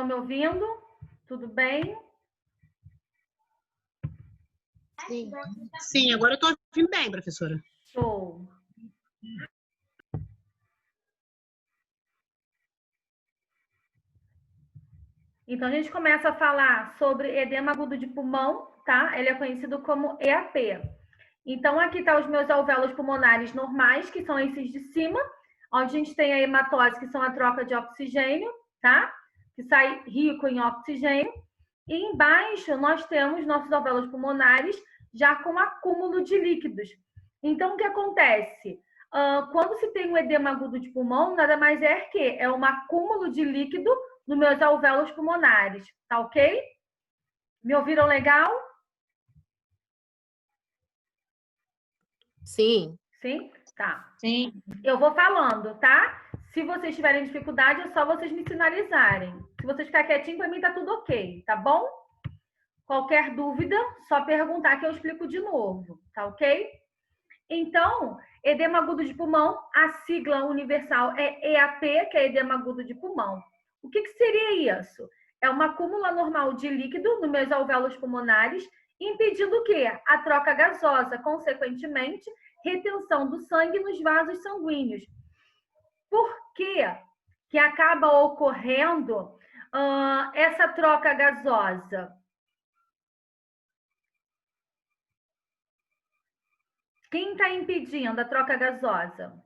Estão me ouvindo? Tudo bem? Sim. Sim, agora eu estou ouvindo bem, professora. Show. Então, a gente começa a falar sobre edema agudo de pulmão, tá? Ele é conhecido como EAP. Então, aqui estão os meus alvéolos pulmonares normais, que são esses de cima, onde a gente tem a hematose, que são a troca de oxigênio, tá? Que sai rico em oxigênio. E embaixo, nós temos nossos alvéolos pulmonares já com acúmulo de líquidos. Então, o que acontece? Quando se tem um edema agudo de pulmão, nada mais é que é um acúmulo de líquido nos meus alvéolos pulmonares, tá ok? Me ouviram legal? Sim. Sim? Tá. Sim. Eu vou falando, tá? Se vocês tiverem dificuldade, é só vocês me sinalizarem. Se vocês ficarem quietinho, para mim tá tudo ok, tá bom? Qualquer dúvida, só perguntar que eu explico de novo, tá ok? Então, edema agudo de pulmão, a sigla universal é EAP, que é edema agudo de pulmão. O que seria isso? É uma acúmulo anormal de líquido nos meus alvéolos pulmonares, impedindo o quê? A troca gasosa, consequentemente, retenção do sangue nos vasos sanguíneos. Por que acaba ocorrendo essa troca gasosa? Quem está impedindo a troca gasosa?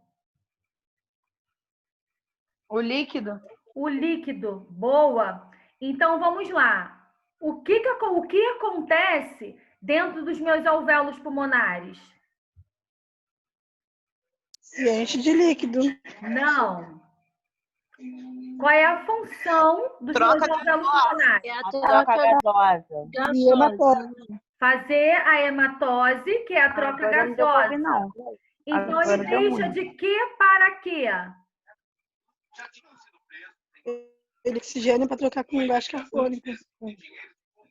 O líquido? O líquido, boa. Então, vamos lá. O que acontece dentro dos meus alvéolos pulmonares? Se enche de líquido. Não. Qual é a função dos Troca meus alvéolos pulmonares? É A troca gasosa. E hematose. Fazer a hematose, que é a troca Agora não deu pra gasosa. ouvir, não. Então, Agora ele deu deixa ruim. de quê para quê? Oxigênio para trocar com gás carbônico.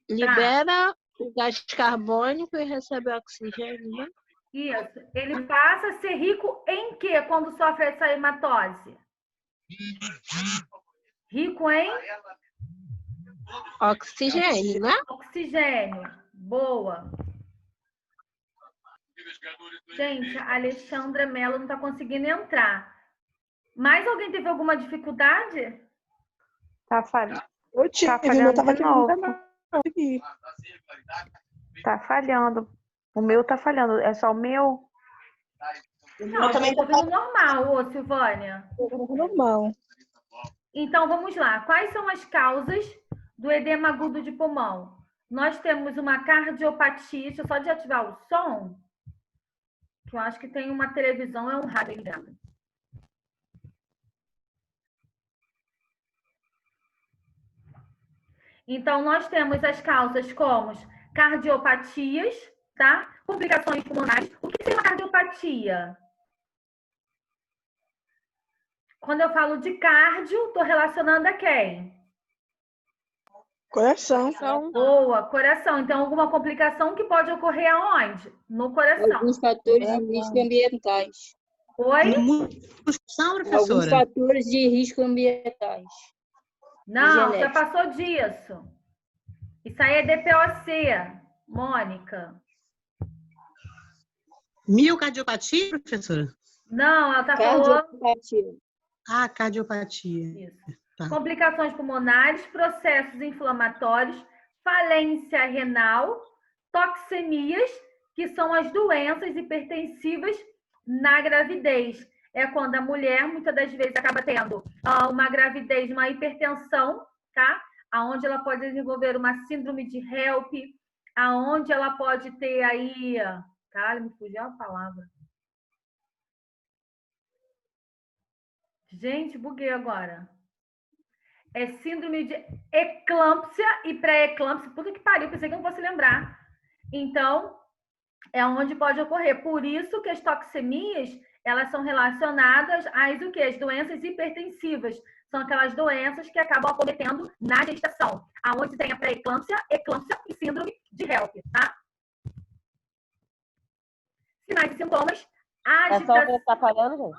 Libera o gás carbônico e recebe o oxigênio, né? Isso. Ele passa a ser rico em quê quando sofre essa hematose? Rico em Oxigênio, né? oxigênio. Boa. Gente, a Alexandra Mello não está conseguindo entrar. Mais alguém teve alguma dificuldade? Tá falhando. Eu tive, Tá o meu falhando tava de aqui novo. aqui. Tá falhando. O meu tá falhando. É só o meu? Não, eu estou ouvindo normal, ô Silvânia. Normal. Então, vamos lá. Quais são as causas do edema agudo de pulmão? Nós temos uma cardiopatia. Deixa eu só desativar o som, que eu acho que tem uma televisão, é um rádio ligado. Então, nós temos as causas como cardiopatias, tá? Complicações pulmonares. O que é uma cardiopatia? Quando eu falo de cardio, estou relacionando a quem? Coração. Boa, coração. Então, alguma complicação que pode ocorrer aonde? No coração. Alguns fatores de risco ambientais. Oi? Musculação, Alguns professora? fatores de risco ambientais. Não, já genética. passou disso. Isso aí é DPOC, Mônica. Miocardiopatia, professora? Não, ela está falando Cardiopatia. Ah, cardiopatia. isso. Tá. Complicações pulmonares, processos inflamatórios, falência renal, toxemias, que são as doenças hipertensivas na gravidez. É quando a mulher, muitas das vezes, acaba tendo uma gravidez, uma hipertensão, tá? Aonde ela pode desenvolver uma síndrome de HELP, aonde ela pode ter aí... Caralho, me fugiu a palavra. Gente, buguei agora. É síndrome de eclâmpsia e pré-eclâmpsia. Puta que pariu, pensei que eu não fosse lembrar. Então, é onde pode ocorrer. Por isso que as toxemias, elas são relacionadas às o quê? As doenças hipertensivas. São aquelas doenças que acabam acometendo na gestação. Aonde tem a pré-eclâmpsia, eclâmpsia e síndrome de HELP, tá? Sinais e sintomas. É só o que tá falando, gente?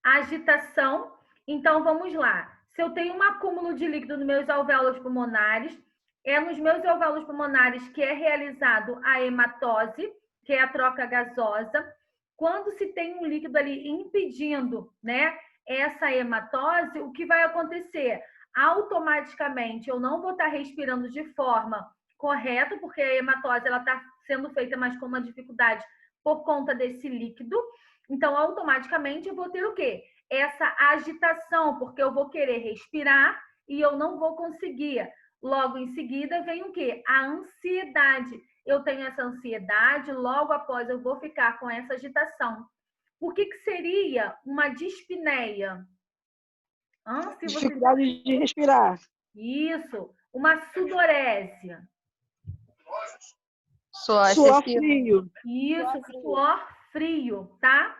Agitação. Então, vamos lá. Se eu tenho um acúmulo de líquido nos meus alvéolos pulmonares, é nos meus alvéolos pulmonares que é realizado a hematose, que é a troca gasosa. Quando se tem um líquido ali impedindo, né, essa hematose, o que vai acontecer? Automaticamente eu não vou estar respirando de forma correta, porque a hematose está sendo feita, mas com uma dificuldade por conta desse líquido. Então, automaticamente eu vou ter o quê? Essa agitação, porque eu vou querer respirar e eu não vou conseguir. Logo em seguida vem o quê? A ansiedade. Eu tenho essa ansiedade, logo após eu vou ficar com essa agitação. O que seria uma dispneia? Se você... Dificuldade de respirar. Isso. Uma sudorese. Suor frio. Isso, suor frio, tá?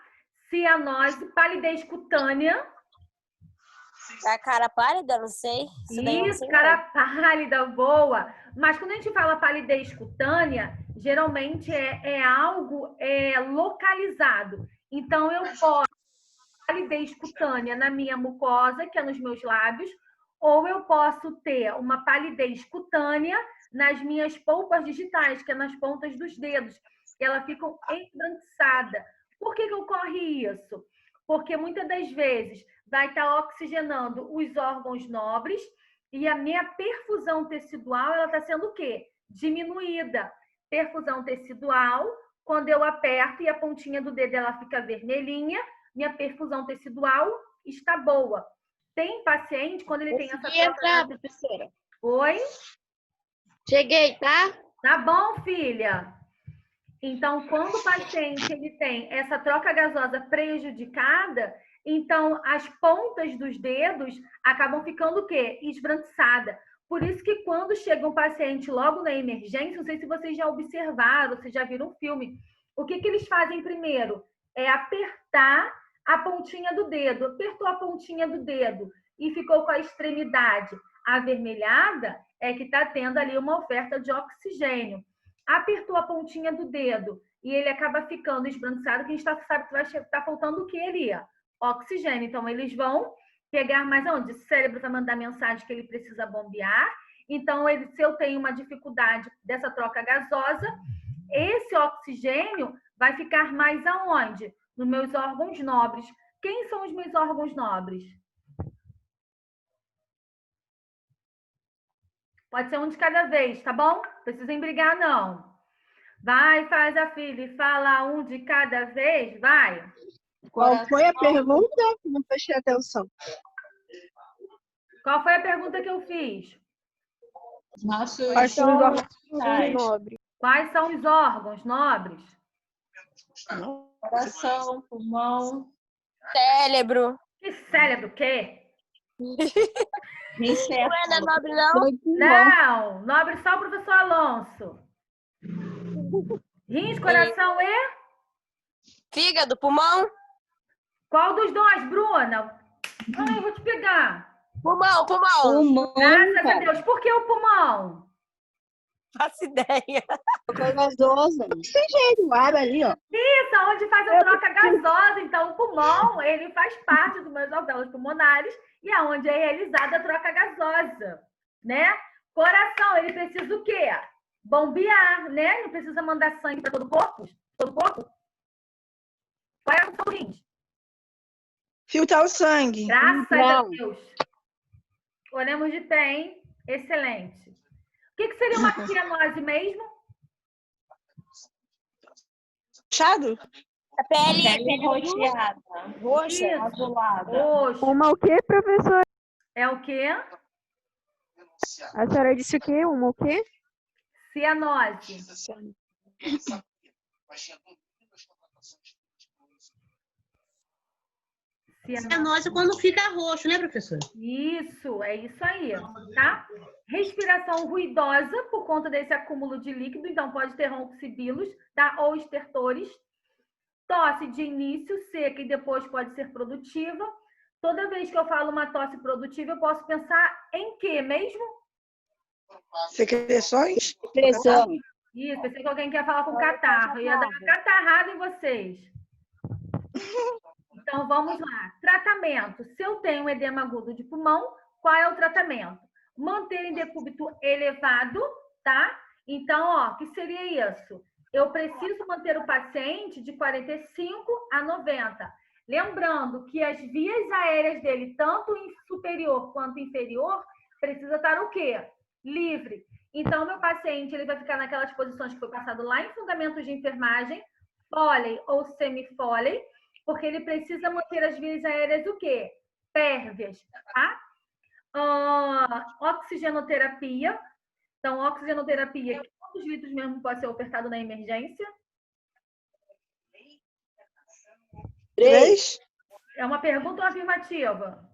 Cianose, palidez cutânea. A cara pálida, não sei. Isso, cara pálida, boa. Mas quando a gente fala palidez cutânea, geralmente é algo localizado. Então, eu posso ter palidez cutânea na minha mucosa, que é nos meus lábios, ou eu posso ter uma palidez cutânea nas minhas polpas digitais, que é nas pontas dos dedos, que elas ficam embranquiçadas. Por que ocorre isso? Porque muitas das vezes vai estar oxigenando os órgãos nobres e a minha perfusão tecidual ela está sendo o quê? Diminuída. Perfusão tecidual, quando eu aperto e a pontinha do dedo ela fica vermelhinha, minha perfusão tecidual está boa. Tem paciente, quando ele tem essa... entrar, professora. Oi? Cheguei, tá? Tá bom, filha? Então, quando o paciente ele tem essa troca gasosa prejudicada, então as pontas dos dedos acabam ficando o quê? Esbranquiçada. Por isso que quando chega um paciente logo na emergência, não sei se vocês já observaram, se já viram um filme, o que eles fazem primeiro? É apertar a pontinha do dedo. Apertou a pontinha do dedo e ficou com a extremidade avermelhada, é que está tendo ali uma oferta de oxigênio. Apertou a pontinha do dedo e ele acaba ficando esbranquiçado, que a gente sabe que vai estar faltando o que ali? Oxigênio. Então, eles vão pegar mais aonde? O cérebro vai mandar mensagem que ele precisa bombear. Então, se eu tenho uma dificuldade dessa troca gasosa, esse oxigênio vai ficar mais aonde? Nos meus órgãos nobres. Quem são os meus órgãos nobres? Pode ser um de cada vez, tá bom? Não precisem brigar, não. Vai, faz a filha e fala um de cada vez, vai. Qual foi a pergunta? Não prestei atenção. Qual foi a pergunta que eu fiz? Quais são os órgãos nobres? Quais são os órgãos nobres? Coração, pulmão, Cérebro. Que cérebro, o quê? Não é nobre, não? Não, nobre só o professor Alonso. Rins, coração e? Fígado, pulmão. Qual dos dois, Bruna? Ai, eu vou te pegar. Pulmão. pulmão, Graças a cara. Deus. Por que o pulmão? Faço ideia. Gasosa. Oxigênio, ar ali, ó. Isso, onde faz a troca gasosa. Então, o pulmão, ele faz parte dos meus alvéolos pulmonares e é onde é realizada a troca gasosa, né? Coração, ele precisa do quê? Bombear, né? Não precisa mandar sangue para todo o corpo? Todo o corpo? Qual é a função do rins? Filtrar o sangue. Graças a Deus. Olhamos de pé, hein? Excelente. O que seria uma cianose mesmo? Fechado? A pele roxeada, roxa. Isso. azulada. Roxo. Uma o quê, professor? É o quê? A senhora disse o quê? Uma o quê? Cianose. Cianose é quando fica roxo, né, professor? Isso, é isso aí, tá? Respiração ruidosa por conta desse acúmulo de líquido, então pode ter ronco-sibilos, tá? Ou estertores. Tosse de início, seca e depois pode ser produtiva. Toda vez que eu falo uma tosse produtiva, eu posso pensar em quê mesmo? Secreções? Pressão. Isso, pensei que alguém quer falar com catarro. Eu ia dar uma catarrada em vocês. Então, vamos lá. Tratamento. Se eu tenho edema agudo de pulmão, Qual é o tratamento? Manter em decúbito elevado, tá? Então, ó, o que seria isso? Eu preciso manter o paciente de 45 a 90. Lembrando que as vias aéreas dele, tanto em superior quanto inferior, precisa estar o quê? Livre. Então, meu paciente ele vai ficar naquelas posições que foi passado lá em fundamentos de enfermagem, Foley ou semi-Foley, porque ele precisa manter as vias aéreas o quê? Pérvias, tá? Oxigenoterapia. Então, oxigenoterapia, quantos litros mesmo pode ser ofertado na emergência? 3. É uma pergunta ou afirmativa?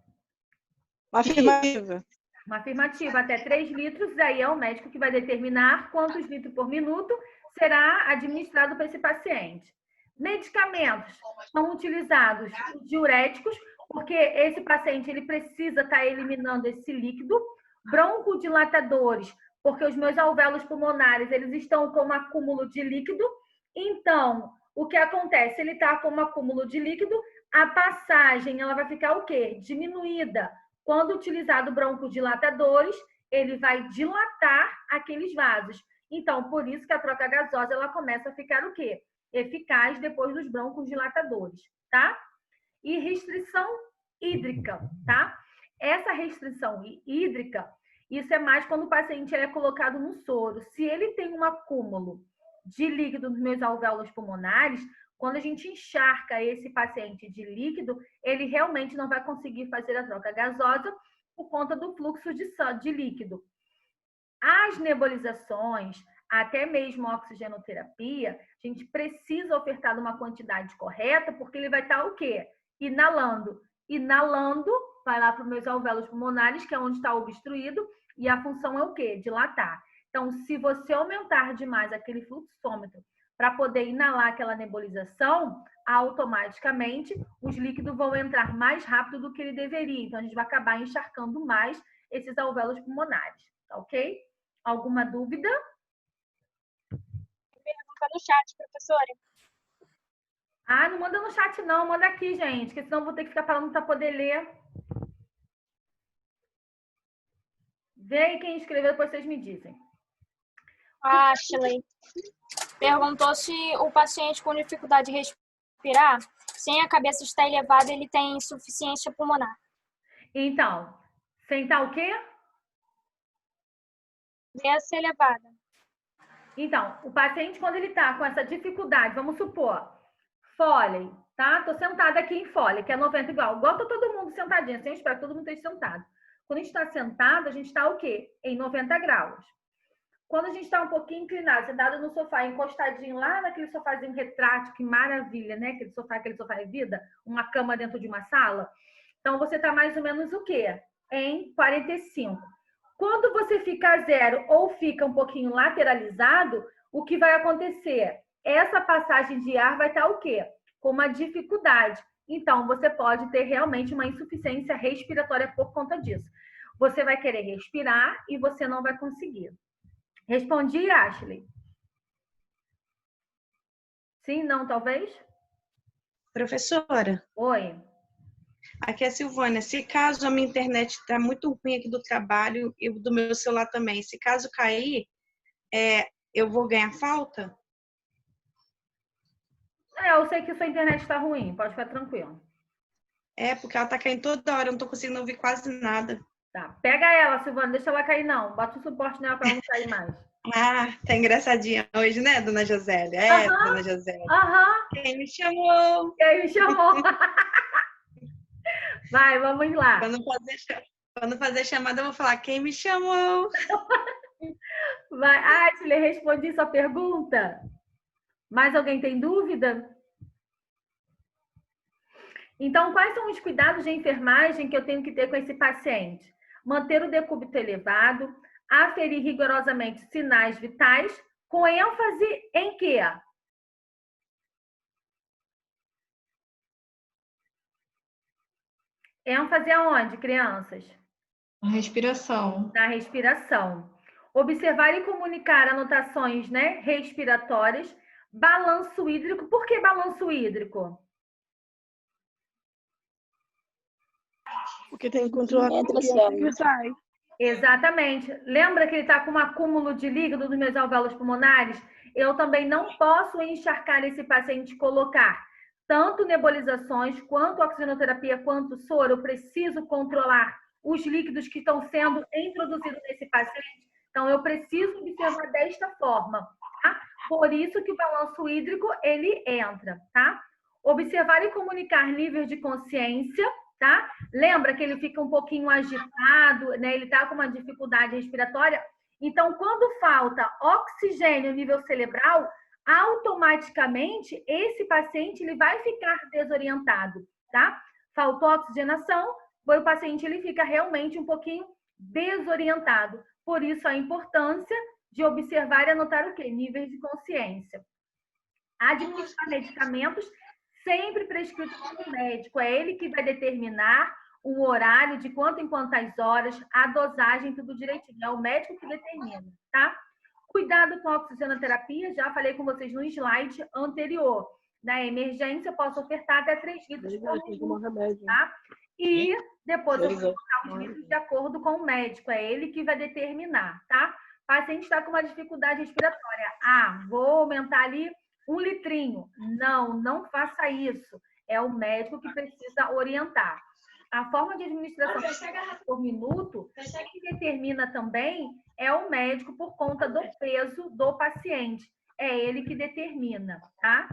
Afirmativa. Uma afirmativa, até 3 litros, aí é o médico que vai determinar quantos litros por minuto será administrado para esse paciente. Medicamentos são utilizados os diuréticos, porque esse paciente ele precisa estar eliminando esse líquido. Broncodilatadores, porque os meus alvéolos pulmonares eles estão com um acúmulo de líquido. Então, o que acontece? Ele está com um acúmulo de líquido, a passagem ela vai ficar o quê? Diminuída. Quando utilizado broncodilatadores, ele vai dilatar aqueles vasos. Então, por isso que a troca gasosa ela começa a ficar o quê? Eficaz depois dos broncodilatadores, tá? E restrição hídrica, tá? Essa restrição hídrica, isso é mais quando o paciente é colocado no soro. Se ele tem um acúmulo de líquido nos meus alvéolos pulmonares, quando a gente encharca esse paciente de líquido, ele realmente não vai conseguir fazer a troca gasosa por conta do fluxo de líquido. As nebulizações, até mesmo a oxigenoterapia, a gente precisa ofertar uma quantidade correta, porque ele vai estar o quê? Inalando. Inalando, vai lá para os meus alvéolos pulmonares, que é onde está obstruído, e a função é o quê? Dilatar. Então, se você aumentar demais aquele fluxômetro para poder inalar aquela nebulização, automaticamente os líquidos vão entrar mais rápido do que ele deveria. Então, a gente vai acabar encharcando mais esses alvéolos pulmonares, tá ok? Alguma dúvida? Pergunta no chat, professora. Ah, não manda no chat não, manda aqui, gente, porque senão eu vou ter que ficar falando para poder ler. Vê aí quem escreveu, depois vocês me dizem. Ashley perguntou se o paciente com dificuldade de respirar, sem a cabeça estar elevada, ele tem insuficiência pulmonar. Então, sentar o quê? Cabeça elevada. Então, o paciente, quando ele tá com essa dificuldade, vamos supor, Foley, tá? Tô sentada aqui em Foley, que é 90 igual tá todo mundo sentadinho, assim, eu espero que todo mundo esteja sentado. Quando a gente está sentado, a gente está o quê? Em 90 graus. Quando a gente está um pouquinho inclinado, sentado no sofá, encostadinho lá naquele sofazinho retrátil, que maravilha, né? Aquele sofá é vida, uma cama dentro de uma sala. Então, você está mais ou menos o quê? Em 45. Quando você fica zero ou fica um pouquinho lateralizado, o que vai acontecer? Essa passagem de ar vai estar o quê? Com uma dificuldade. Então, você pode ter realmente uma insuficiência respiratória por conta disso. Você vai querer respirar e você não vai conseguir. Respondi, Ashley? Sim, não, talvez? Professora, Oi. aqui é a Silvânia. Se caso a minha internet está muito ruim aqui do trabalho e do meu celular também, se caso cair, eu vou ganhar falta? Eu sei que sua internet está ruim, pode ficar tranquilo. Porque ela está caindo toda hora, eu não estou conseguindo ouvir quase nada. Tá, pega ela, Silvana, deixa ela cair não. Bota um suporte nela para não cair mais. Tá engraçadinha hoje, né, dona Josélia? Dona Josélia. Quem me chamou? Quem me chamou? Vai, vamos lá. Quando fazer chamada, eu vou falar, quem me chamou? Vai, Ashley, respondi sua pergunta? Mais alguém tem dúvida? Então, quais são os cuidados de enfermagem que eu tenho que ter com esse paciente? Manter o decúbito elevado, aferir rigorosamente sinais vitais, com ênfase em quê? ênfase aonde, crianças? Na respiração. Na respiração. Observar e comunicar anotações, né, respiratórias. Balanço hídrico. Por que balanço hídrico? Porque tem que controlar Entra, quanto que sai. Exatamente. Lembra que ele está com um acúmulo de líquido nos meus alvéolos pulmonares? Eu também não posso encharcar esse paciente e colocar tanto nebulizações, quanto oxigenoterapia, quanto soro. Eu preciso controlar os líquidos que estão sendo introduzidos nesse paciente. Então, eu preciso observar desta forma, tá? Por isso que o balanço hídrico, ele entra, tá? Observar e comunicar níveis de consciência, tá? Lembra que ele fica um pouquinho agitado, né? Ele tá com uma dificuldade respiratória. Então, quando falta oxigênio nível cerebral, automaticamente esse paciente ele vai ficar desorientado, tá? Faltou oxigenação, o paciente ele fica realmente um pouquinho desorientado. Por isso a importância de observar e anotar o quê? Níveis de consciência. Administrar medicamentos sempre prescrito pelo médico. É ele que vai determinar o horário, de quanto em quantas horas, a dosagem, tudo direitinho. É o médico que determina, tá? Cuidado com a oxigenoterapia, já falei com vocês no slide anterior. Na emergência, eu posso ofertar até 3 litros por minuto, tá? E depois eu vou botar os litros de acordo com o médico. É ele que vai determinar, tá? O paciente está com uma dificuldade respiratória. Ah, vou aumentar ali 1 litrinho. Não, não faça isso. É o médico que precisa orientar. A forma de administração por minuto, quem determina também é o médico por conta do peso do paciente. É ele que determina, tá?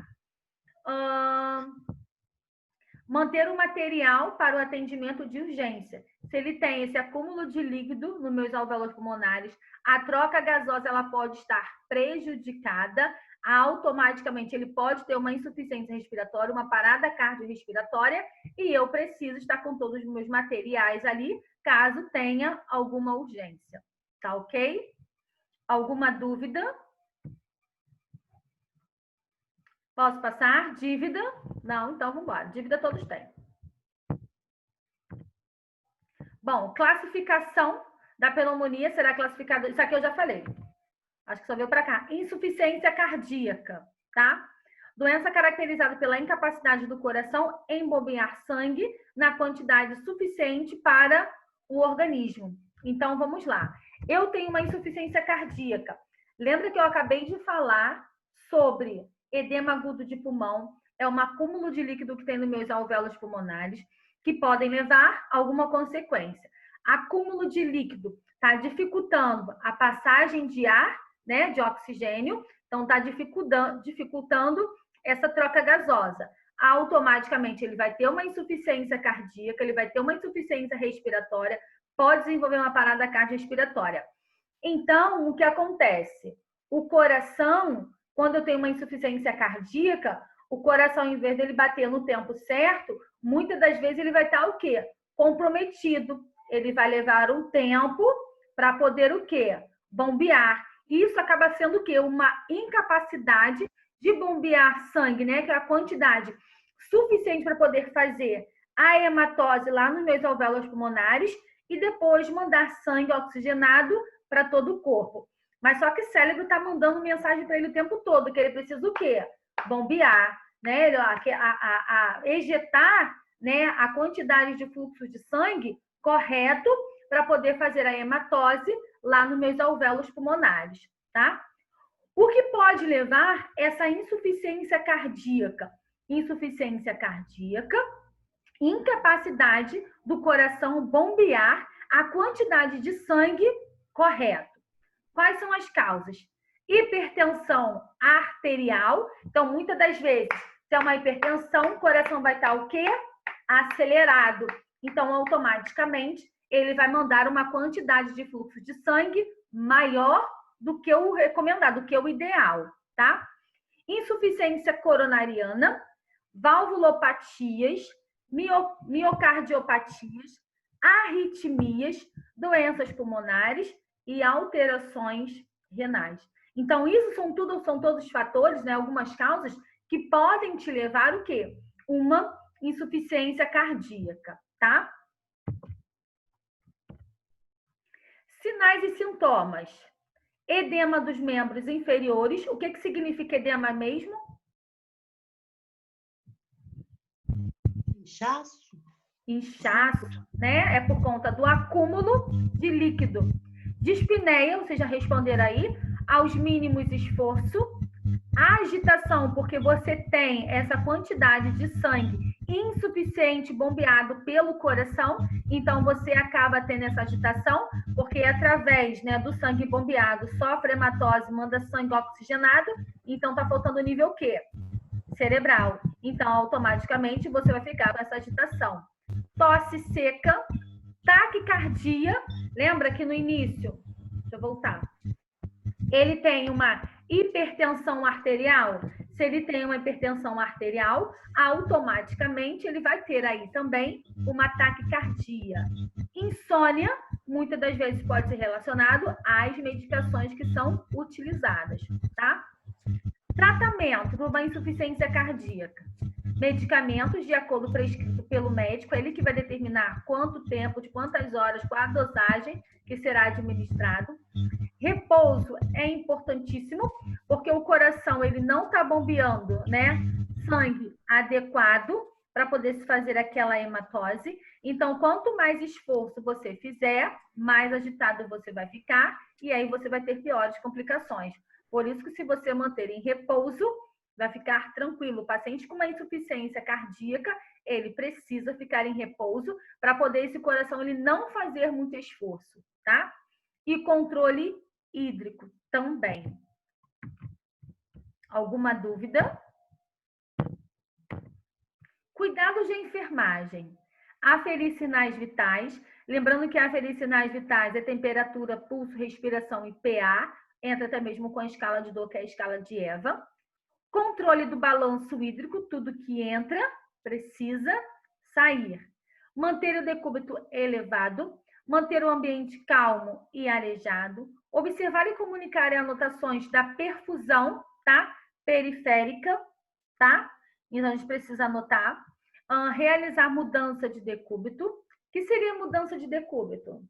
Manter o material para o atendimento de urgência. Se ele tem esse acúmulo de líquido nos meus alvéolos pulmonares, a troca gasosa ela pode estar prejudicada, automaticamente ele pode ter uma insuficiência respiratória, uma parada cardiorrespiratória, e eu preciso estar com todos os meus materiais ali, caso tenha alguma urgência. Tá ok? Alguma dúvida? Posso passar? Dívida? Não? Então vamos embora. Dívida todos têm. Bom, classificação da pneumonia será classificada... Isso aqui eu já falei. Acho que só veio para cá. Insuficiência cardíaca, tá? Doença caracterizada pela incapacidade do coração em bombear sangue na quantidade suficiente para o organismo. Então, vamos lá. Eu tenho uma insuficiência cardíaca. Lembra que eu acabei de falar sobre edema agudo de pulmão? É um acúmulo de líquido que tem nos meus alvéolos pulmonares, que podem levar a alguma consequência. Acúmulo de líquido está dificultando a passagem de ar, né, de oxigênio, então está dificultando essa troca gasosa. Automaticamente ele vai ter uma insuficiência cardíaca, ele vai ter uma insuficiência respiratória, pode desenvolver uma parada cardiorrespiratória. Então, o que acontece? O coração, quando eu tenho uma insuficiência cardíaca, o coração, em vez dele bater no tempo certo, muitas das vezes ele vai estar o quê? Comprometido. Ele vai levar um tempo para poder o quê? Bombear. Isso acaba sendo o quê? Uma incapacidade de bombear sangue, né? Que é a quantidade suficiente para poder fazer a hematose lá nos meus alvéolos pulmonares e depois mandar sangue oxigenado para todo o corpo. Mas só que o cérebro está mandando mensagem para ele o tempo todo, que ele precisa o quê? Bombear, né? Ejetar, né, a quantidade de fluxo de sangue correto para poder fazer a hematose lá nos meus alvéolos pulmonares, tá? O que pode levar essa insuficiência cardíaca? Insuficiência cardíaca, incapacidade do coração bombear a quantidade de sangue correto. Quais são as causas? Hipertensão arterial. Então, muitas das vezes, se é uma hipertensão, o coração vai estar o quê? Acelerado. Então, automaticamente, ele vai mandar uma quantidade de fluxo de sangue maior do que o recomendado, do que o ideal, tá? Insuficiência coronariana, valvulopatias, miocardiopatias, arritmias, doenças pulmonares e alterações renais. Então, isso são todos fatores, né? Algumas causas que podem te levar o quê? Uma insuficiência cardíaca, tá? Sinais e sintomas. Edema dos membros inferiores. O que significa edema mesmo? Inchaço? Inchaço, né? É por conta do acúmulo de líquido. Dispneia, vocês já responderam aí, aos mínimos esforço. Agitação, porque você tem essa quantidade de sangue insuficiente bombeado pelo coração, então você acaba tendo essa agitação, porque através, né, do sangue bombeado sofre hematose, manda sangue oxigenado, então está faltando o nível Q? Cerebral. Então, automaticamente, você vai ficar com essa agitação. Tosse seca, taquicardia, lembra que no início, deixa eu voltar, ele tem uma hipertensão arterial. Se ele tem uma hipertensão arterial, automaticamente ele vai ter aí também uma taquicardia. Insônia, muitas das vezes pode ser relacionado às medicações que são utilizadas, tá? Tratamento para uma insuficiência cardíaca. Medicamentos de acordo prescrito pelo médico, é ele que vai determinar quanto tempo, de quantas horas, qual a dosagem que será administrado. Repouso é importantíssimo, porque o coração ele não está bombeando, né, sangue adequado para poder se fazer aquela hematose. Então, quanto mais esforço você fizer, mais agitado você vai ficar e aí você vai ter piores complicações. Por isso que se você manter em repouso, vai ficar tranquilo. O paciente com uma insuficiência cardíaca, ele precisa ficar em repouso para poder esse coração ele não fazer muito esforço, tá? E controle hídrico também. Alguma dúvida? Cuidados de enfermagem. Aferir sinais vitais. Lembrando que aferir sinais vitais é temperatura, pulso, respiração e PA. Entra até mesmo com a escala de Doe, que é a escala de Eva. Controle do balanço hídrico. Tudo que entra precisa sair. Manter o decúbito elevado. Manter o ambiente calmo e arejado. Observar e comunicar anotações da perfusão, tá? Periférica, tá? Então, a gente precisa anotar. Realizar mudança de decúbito. O que seria mudança de decúbito?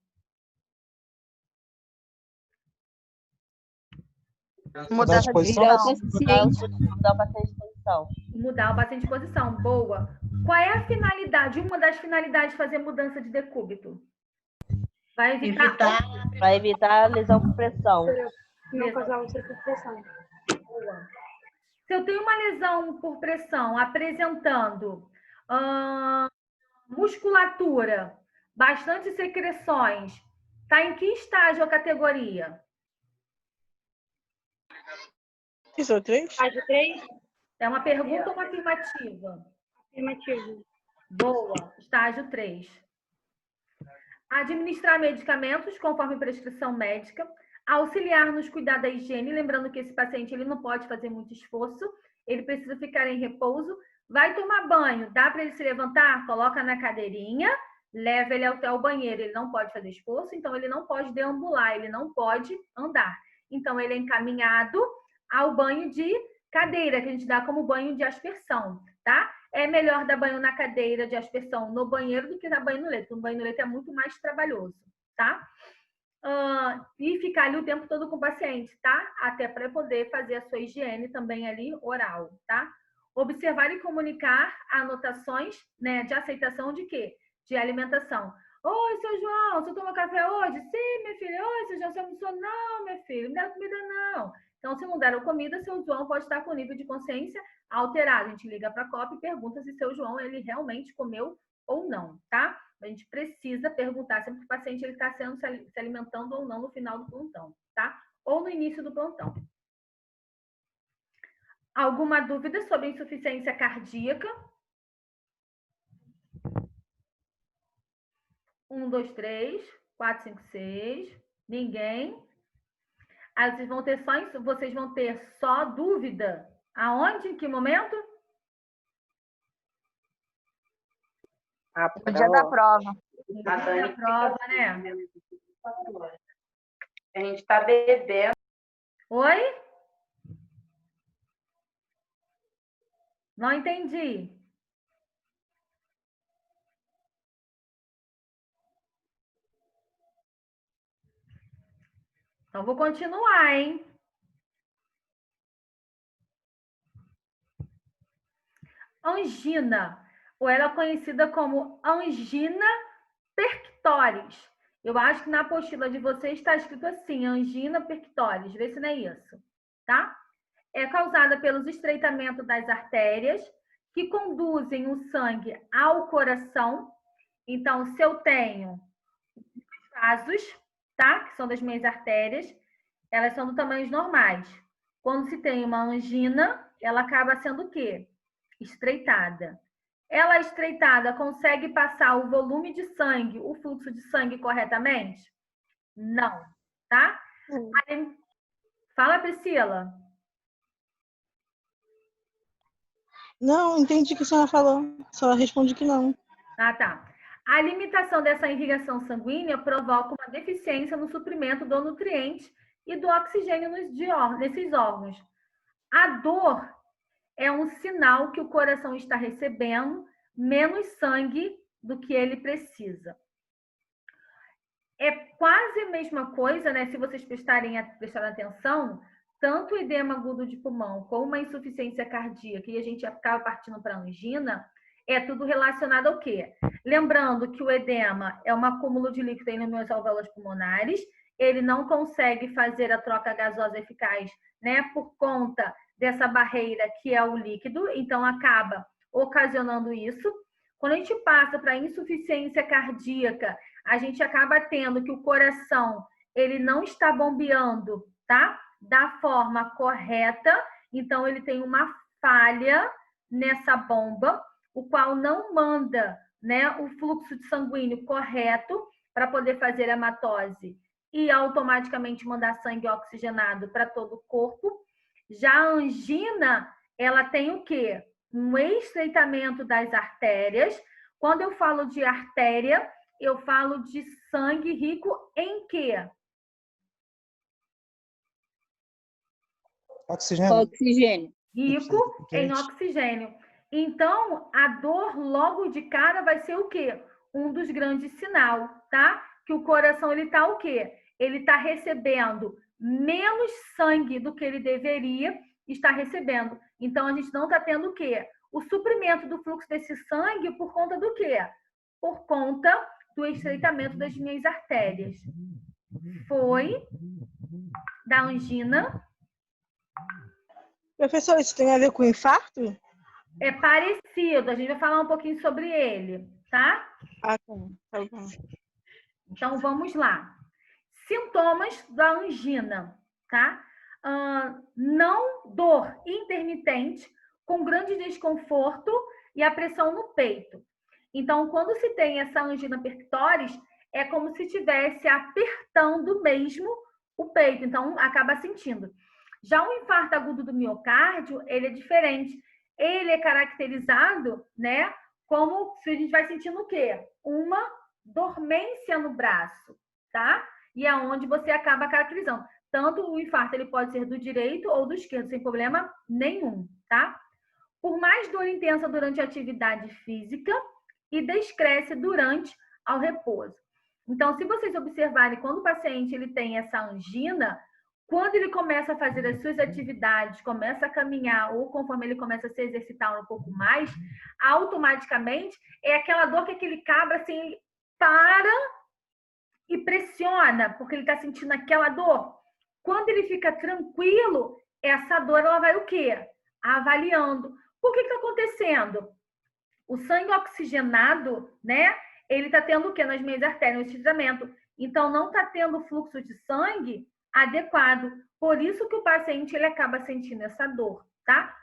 Mudança de posição? Mudar o paciente de posição. Mudar o paciente de posição. Boa. Qual é a finalidade? Uma das finalidades de fazer mudança de decúbito? Vai evitar... Vai evitar lesão por pressão. Não causar úlcera por pressão. Boa. Se eu tenho uma lesão por pressão apresentando musculatura, bastante secreções, está em que estágio a categoria? Isso, 3? Estágio 3? É uma pergunta ou uma afirmativa? Afirmativo. Boa. Estágio 3. Administrar medicamentos conforme prescrição médica. Auxiliar nos cuidados da higiene. Lembrando que esse paciente ele não pode fazer muito esforço. Ele precisa ficar em repouso. Vai tomar banho. Dá para ele se levantar? Coloca na cadeirinha. Leva ele até o banheiro. Ele não pode fazer esforço, então ele não pode deambular. Ele não pode andar. Então, ele é encaminhado ao banho de cadeira, que a gente dá como banho de aspersão, tá? É melhor dar banho na cadeira de aspersão no banheiro do que dar banho no leito. O banho no leito é muito mais trabalhoso, tá? E ficar ali o tempo todo com o paciente, tá? Até para poder fazer a sua higiene também ali oral, tá? Observar e comunicar anotações, né, de aceitação de quê? De alimentação. Oi, seu João, você tomou café hoje? Sim, minha filha. Oi, seu João, você almoçou? Não, minha filha, não deu comida, não. Então, se não deram comida, seu João pode estar com o nível de consciência alterado. A gente liga para a COP e pergunta se seu João, ele realmente comeu ou não, tá? A gente precisa perguntar sempre que o paciente ele está se alimentando ou não no final do plantão, tá? Ou no início do plantão. Alguma dúvida sobre insuficiência cardíaca? 1, 2, 3, 4, 5, 6. Ninguém. Aí vocês vão ter só dúvida. Aonde? Em que momento? No dia da prova. No dia da prova, né? A gente está bebendo. Oi? Não entendi. Então, vou continuar, hein? Angina. ou ela é conhecida como angina pectoris. Eu acho que na apostila de vocês está escrito assim, angina pectoris. Vê se não é isso, tá? É causada pelos estreitamentos das artérias que conduzem o sangue ao coração. Então, se eu tenho vasos, tá? Que são das minhas artérias, elas são do tamanho normais. Quando se tem uma angina, ela acaba sendo o quê? Estreitada. Ela estreitada consegue passar o volume de sangue, o fluxo de sangue corretamente? Não, tá? Fala, Priscila. Não, entendi o que a senhora falou. Só responde que não. Ah, tá. A limitação dessa irrigação sanguínea provoca uma deficiência no suprimento do nutriente e do oxigênio nesses órgãos. A dor é um sinal que o coração está recebendo menos sangue do que ele precisa. É quase a mesma coisa, né? Se vocês prestarem atenção, tanto o edema agudo de pulmão como a insuficiência cardíaca, e a gente acaba partindo para a angina, é tudo relacionado ao quê? Lembrando que o edema é um acúmulo de líquido aí nos meus alvéolos pulmonares, ele não consegue fazer a troca gasosa eficaz, né? Por conta dessa barreira que é o líquido, então acaba ocasionando isso. Quando a gente passa para insuficiência cardíaca, a gente acaba tendo que o coração, ele não está bombeando, tá? Da forma correta, então ele tem uma falha nessa bomba, o qual não manda, né, o fluxo de sanguíneo correto para poder fazer a hematose e automaticamente mandar sangue oxigenado para todo o corpo. Já a angina, ela tem o quê? Um estreitamento das artérias. Quando eu falo de artéria, eu falo de sangue rico em quê? Oxigênio. Rico em oxigênio. Então, a dor logo de cara vai ser o quê? Um dos grandes sinais, tá? Que o coração, ele tá o quê? Ele tá recebendo menos sangue do que ele deveria estar recebendo. Então, a gente não tá tendo o quê? O suprimento do fluxo desse sangue por conta do quê? Por conta do estreitamento das minhas artérias. Foi da angina. Professor, isso tem a ver com infarto? É parecido, a gente vai falar um pouquinho sobre ele, tá? Ah, tá bom. Então, vamos lá. Sintomas da angina, tá? Não dor intermitente, com grande desconforto e a pressão no peito. Então, quando se tem essa angina pectoris, é como se estivesse apertando mesmo o peito, então acaba sentindo. Já o infarto agudo do miocárdio, ele é diferente. Ele é caracterizado, né, como se a gente vai sentindo o quê? Uma dormência no braço, tá? E é onde você acaba caracterizando. Tanto o infarto, ele pode ser do direito ou do esquerdo, sem problema nenhum, tá? Por mais dor intensa durante a atividade física e descresce durante ao repouso. Então, se vocês observarem, quando o paciente ele tem essa angina, quando ele começa a fazer as suas atividades, começa a caminhar, ou conforme ele começa a se exercitar um pouco mais, automaticamente é aquela dor que aquele cabra, assim, ele para e pressiona, porque ele está sentindo aquela dor. Quando ele fica tranquilo, essa dor, ela vai o quê? Avaliando. Por que está acontecendo? O sangue oxigenado, né? Ele está tendo o quê? Nas meias artérias, no estreitamento. Então, não está tendo fluxo de sangue adequado. Por isso que o paciente ele acaba sentindo essa dor, tá?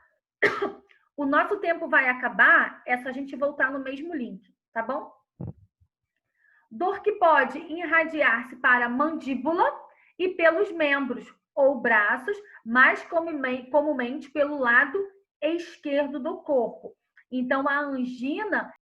O nosso tempo vai acabar, é só a gente voltar no mesmo link, tá bom? Dor que pode irradiar-se para a mandíbula e pelos membros ou braços, mais comumente pelo lado esquerdo do corpo. Então, a angina,